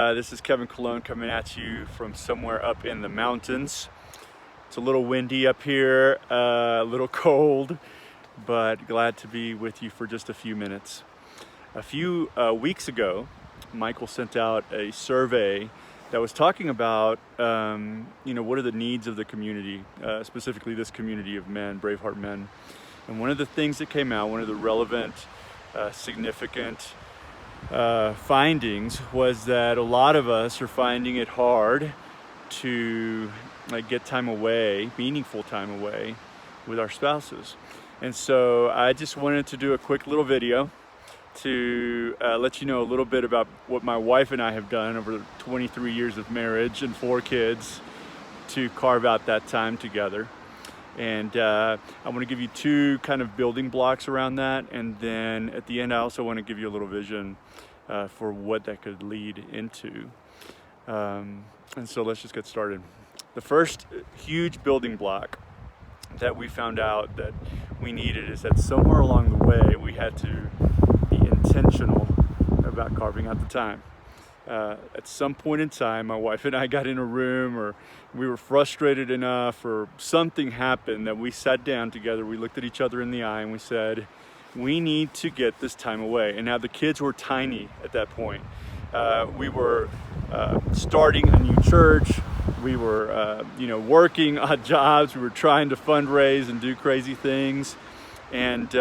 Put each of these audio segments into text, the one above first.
This is Kevin Cologne coming at you from somewhere up in the mountains. It's a little windy up here, a little cold, but glad to be with you for just a few minutes. A few weeks ago, Michael sent out a survey that was talking about, what are the needs of the community, specifically this community of men, Braveheart men. And one of the things that came out, one of the relevant, significant findings was that a lot of us are finding it hard to get time away, meaningful time away with our spouses. And so I just wanted to do a quick little video to let you know a little bit about what my wife and I have done over 23 years of marriage and 4 kids to carve out that time together. And I want to give you 2 kind of building blocks around that, and then at the end I also want to give you a little vision for what that could lead into. And so let's just get started. The first huge building block that we found out that we needed is that somewhere along the way we had to be intentional about carving out the time. At some point in time, my wife and I got in a room, or we were frustrated enough, or something happened that we sat down together, we looked at each other in the eye, and we said, we need to get this time away. And now the kids were tiny at that point. We were starting a new church. We were, working odd jobs. We were trying to fundraise and do crazy things. And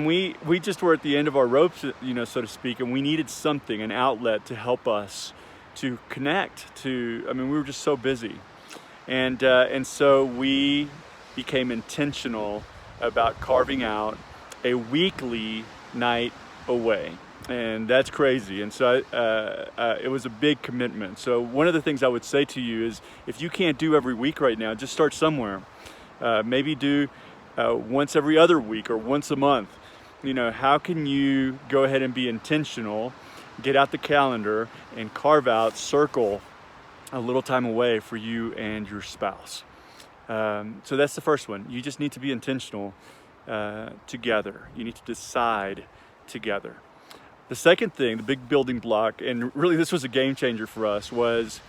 we just were at the end of our ropes, so to speak, and we needed something, an outlet to help us to connect we were just so busy. And so we became intentional about carving out a weekly night away. And that's crazy. And so it was a big commitment. So one of the things I would say to you is, if you can't do every week right now, just start somewhere. Maybe do once every other week or once a month. How can you go ahead and be intentional, get out the calendar and circle a little time away for you and your spouse. So that's the first one. You just need to be intentional together. You need to decide together. The second thing, the big building block, and really this was a game changer for us, was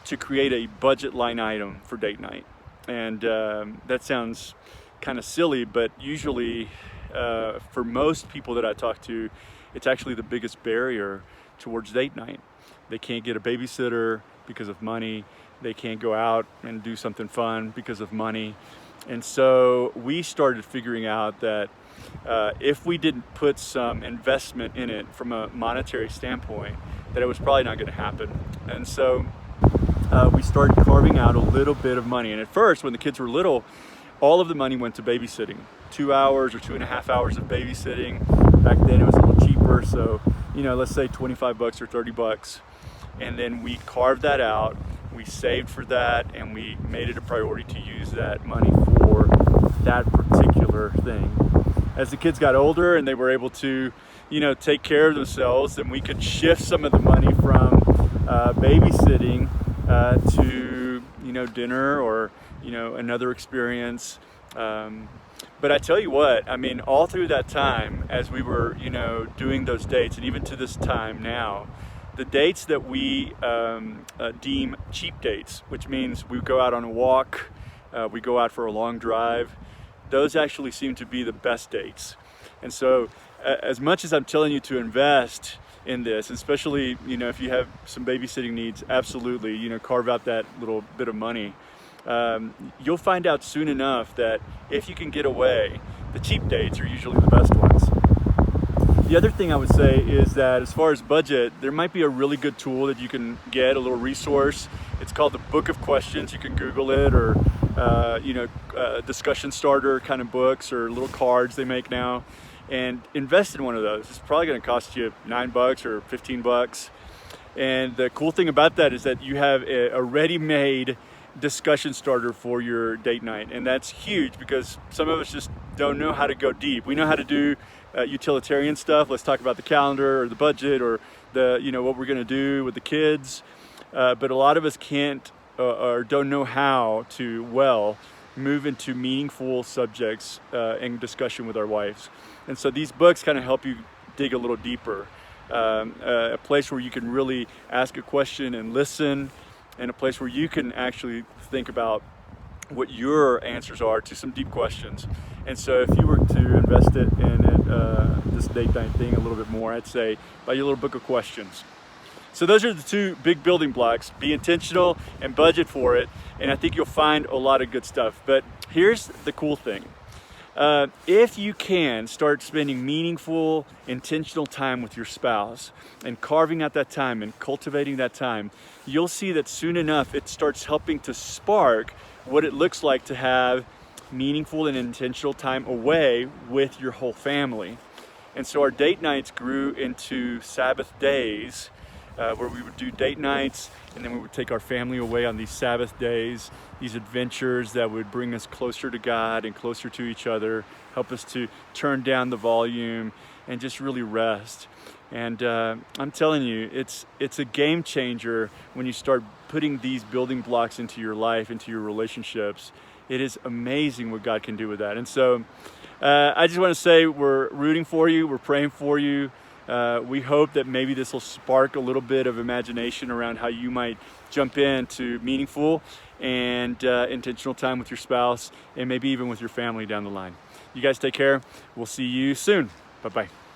to create a budget line item for date night. And that sounds kind of silly, but usually for most people that I talk to, it's actually the biggest barrier towards date night. They can't get a babysitter because of money. They can't go out and do something fun because of money. And so we started figuring out that if we didn't put some investment in it from a monetary standpoint, that it was probably not going to happen. And so we started carving out a little bit of money. And at first, when the kids were little, all of the money went to babysitting. 2 hours or 2.5 hours of babysitting. Back then it was a little cheaper, so let's say $25 or $30. And then we carved that out, we saved for that, and we made it a priority to use that money for that particular thing. As the kids got older and they were able to take care of themselves, then we could shift some of the money from babysitting to dinner or another experience. But I tell you what, all through that time, as we were doing those dates, and even to this time now, the dates that we deem cheap dates, which means we go out on a walk, we go out for a long drive, those actually seem to be the best dates. And so as much as I'm telling you to invest in this, especially if you have some babysitting needs, absolutely carve out that little bit of money. You'll find out soon enough that if you can get away, the cheap dates are usually the best ones. The other thing I would say is that as far as budget, there might be a really good tool that you can get, a little resource. It's called the Book of Questions. You can Google it, or discussion starter kind of books or little cards they make now, and invest in one of those. It's probably going to cost you $9 or $15. And the cool thing about that is that you have a ready-made discussion starter for your date night. And that's huge because some of us just don't know how to go deep. We know how to do utilitarian stuff. Let's talk about the calendar or the budget or what we're going to do with the kids. But a lot of us can't or don't know how to move into meaningful subjects and discussion with our wives. And so these books kind of help you dig a little deeper. a place where you can really ask a question and listen, and a place where you can actually think about what your answers are to some deep questions. And so if you were to invest it in this date night thing a little bit more, I'd say buy your little book of questions. So those are the two big building blocks. Be intentional and budget for it, and I think you'll find a lot of good stuff. But here's the cool thing. If you can start spending meaningful, intentional time with your spouse and carving out that time and cultivating that time, you'll see that soon enough it starts helping to spark what it looks like to have meaningful and intentional time away with your whole family. And so our date nights grew into Sabbath days, where we would do date nights, and then we would take our family away on these Sabbath days, these adventures that would bring us closer to God and closer to each other, help us to turn down the volume and just really rest. And I'm telling you, it's a game changer when you start putting these building blocks into your life, into your relationships. It is amazing what God can do with that. And so I just want to say we're rooting for you, we're praying for you. We hope that maybe this will spark a little bit of imagination around how you might jump into meaningful and intentional time with your spouse, and maybe even with your family down the line. You guys take care. We'll see you soon. Bye-bye.